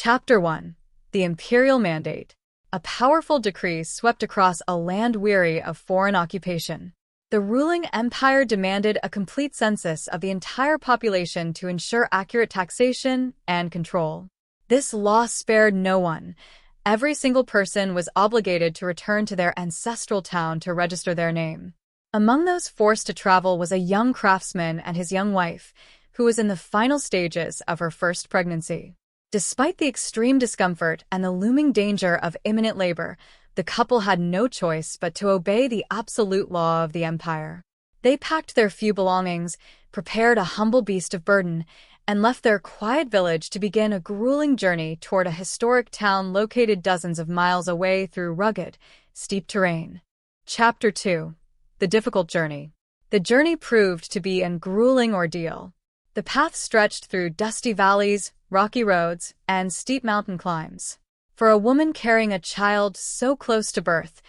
Chapter 1. The Imperial Mandate. A powerful decree swept across a land weary of foreign occupation. The ruling empire demanded a complete census of the entire population to ensure accurate taxation and control. This law spared no one. Every single person was obligated to return to their ancestral town to register their name. Among those forced to travel was a young craftsman and his young wife, who was in the final stages of her first pregnancy. Despite the extreme discomfort and the looming danger of imminent labor, the couple had no choice but to obey the absolute law of the empire. They packed their few belongings, prepared a humble beast of burden, and left their quiet village to begin a grueling journey toward a historic town located dozens of miles away through rugged, steep terrain. Chapter 2. The Difficult Journey. The journey proved to be a grueling ordeal. The path stretched through dusty valleys, rocky roads, and steep mountain climbs. For a woman carrying a child so close to birth,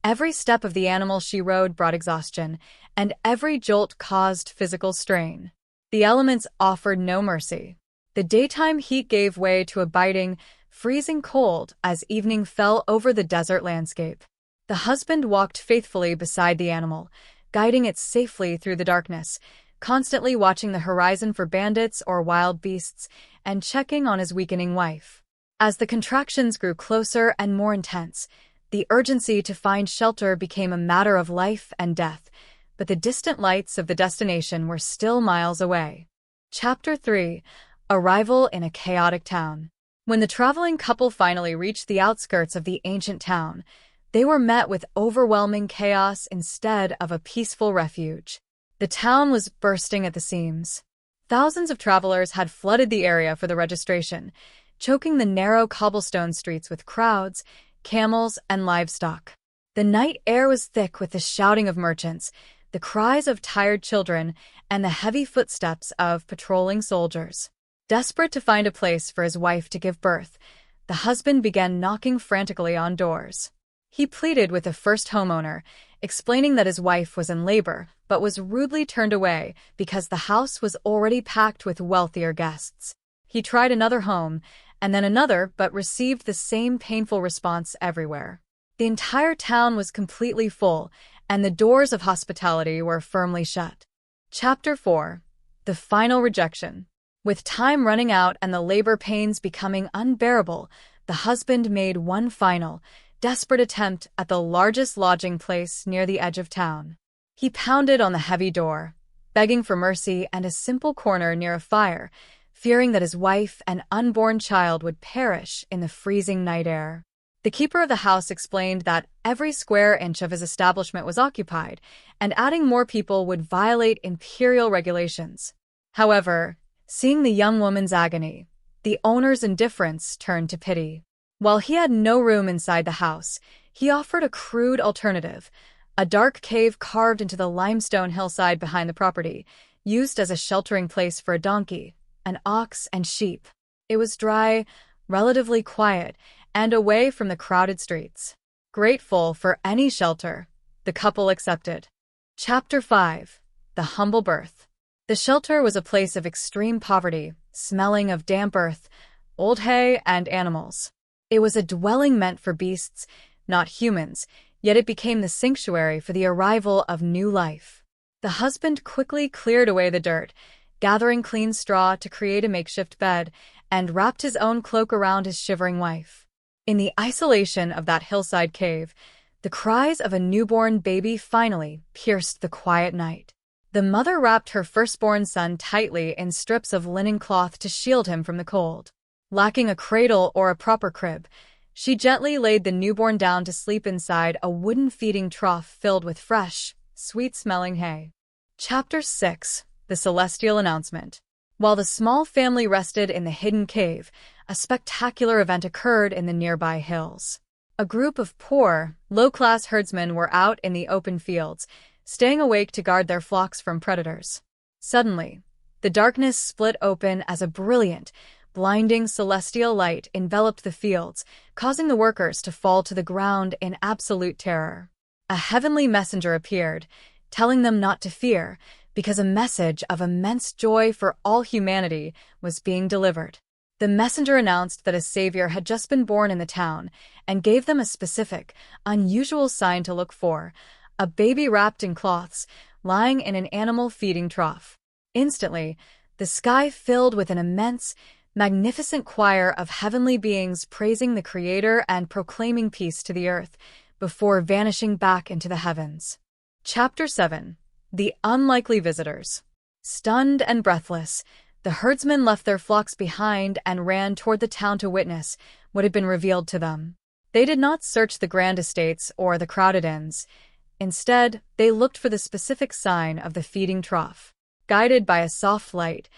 every step of the animal she rode brought exhaustion, and every jolt caused physical strain. The elements offered no mercy. The daytime heat gave way to a biting, freezing cold as evening fell over the desert landscape. The husband walked faithfully beside the animal, guiding it safely through the darkness, constantly watching the horizon for bandits or wild beasts, and checking on his weakening wife. As the contractions grew closer and more intense, the urgency to find shelter became a matter of life and death, but the distant lights of the destination were still miles away. Chapter 3. Arrival in a Chaotic Town. When the traveling couple finally reached the outskirts of the ancient town, they were met with overwhelming chaos instead of a peaceful refuge. The town was bursting at the seams. Thousands of travelers had flooded the area for the registration, choking the narrow cobblestone streets with crowds, camels, and livestock. The night air was thick with the shouting of merchants, the cries of tired children, and the heavy footsteps of patrolling soldiers. Desperate to find a place for his wife to give birth, the husband began knocking frantically on doors. He pleaded with the first homeowner, explaining that his wife was in labor, but was rudely turned away because the house was already packed with wealthier guests. He tried another home, and then another, but received the same painful response everywhere. The entire town was completely full, and the doors of hospitality were firmly shut. Chapter 4. The Final Rejection. With time running out and the labor pains becoming unbearable, the husband made one final, desperate attempt at the largest lodging place near the edge of town. He pounded on the heavy door, begging for mercy and a simple corner near a fire, fearing that his wife and unborn child would perish in the freezing night air. The keeper of the house explained that every square inch of his establishment was occupied, and adding more people would violate imperial regulations. However, seeing the young woman's agony, the owner's indifference turned to pity. While he had no room inside the house, he offered a crude alternative, a dark cave carved into the limestone hillside behind the property, used as a sheltering place for a donkey, an ox, and sheep. It was dry, relatively quiet, and away from the crowded streets. Grateful for any shelter, the couple accepted. Chapter 5. The Humble Birth. The shelter was a place of extreme poverty, smelling of damp earth, old hay, and animals. It was a dwelling meant for beasts, not humans, yet it became the sanctuary for the arrival of new life. The husband quickly cleared away the dirt, gathering clean straw to create a makeshift bed, and wrapped his own cloak around his shivering wife. In the isolation of that hillside cave, the cries of a newborn baby finally pierced the quiet night. The mother wrapped her firstborn son tightly in strips of linen cloth to shield him from the cold. Lacking a cradle or a proper crib, she gently laid the newborn down to sleep inside a wooden feeding trough filled with fresh, sweet-smelling hay. Chapter 6. The Celestial Announcement. While the small family rested in the hidden cave, a spectacular event occurred in the nearby hills. A group of poor, low-class herdsmen were out in the open fields, staying awake to guard their flocks from predators. Suddenly, the darkness split open as a brilliant, blinding celestial light enveloped the fields, causing the workers to fall to the ground in absolute terror. A heavenly messenger appeared, telling them not to fear, because a message of immense joy for all humanity was being delivered. The messenger announced that a savior had just been born in the town and gave them a specific, unusual sign to look for: a baby wrapped in cloths, lying in an animal feeding trough. Instantly, the sky filled with an immense, magnificent choir of heavenly beings praising the Creator and proclaiming peace to the earth, before vanishing back into the heavens. Chapter 7. The Unlikely Visitors. Stunned and breathless, the herdsmen left their flocks behind and ran toward the town to witness what had been revealed to them. They did not search the grand estates or the crowded inns. Instead, they looked for the specific sign of the feeding trough. Guided by a soft light,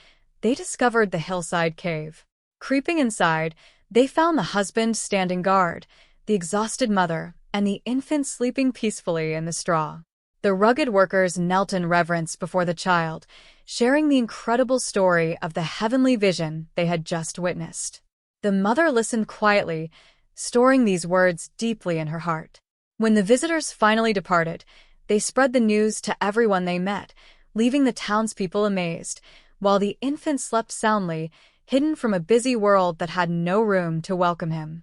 they discovered the hillside cave. Creeping inside, they found the husband standing guard, the exhausted mother, and the infant sleeping peacefully in the straw. The rugged workers knelt in reverence before the child, sharing the incredible story of the heavenly vision they had just witnessed. The mother listened quietly, storing these words deeply in her heart. When the visitors finally departed, they spread the news to everyone they met, leaving the townspeople amazed, while the infant slept soundly, hidden from a busy world that had no room to welcome him.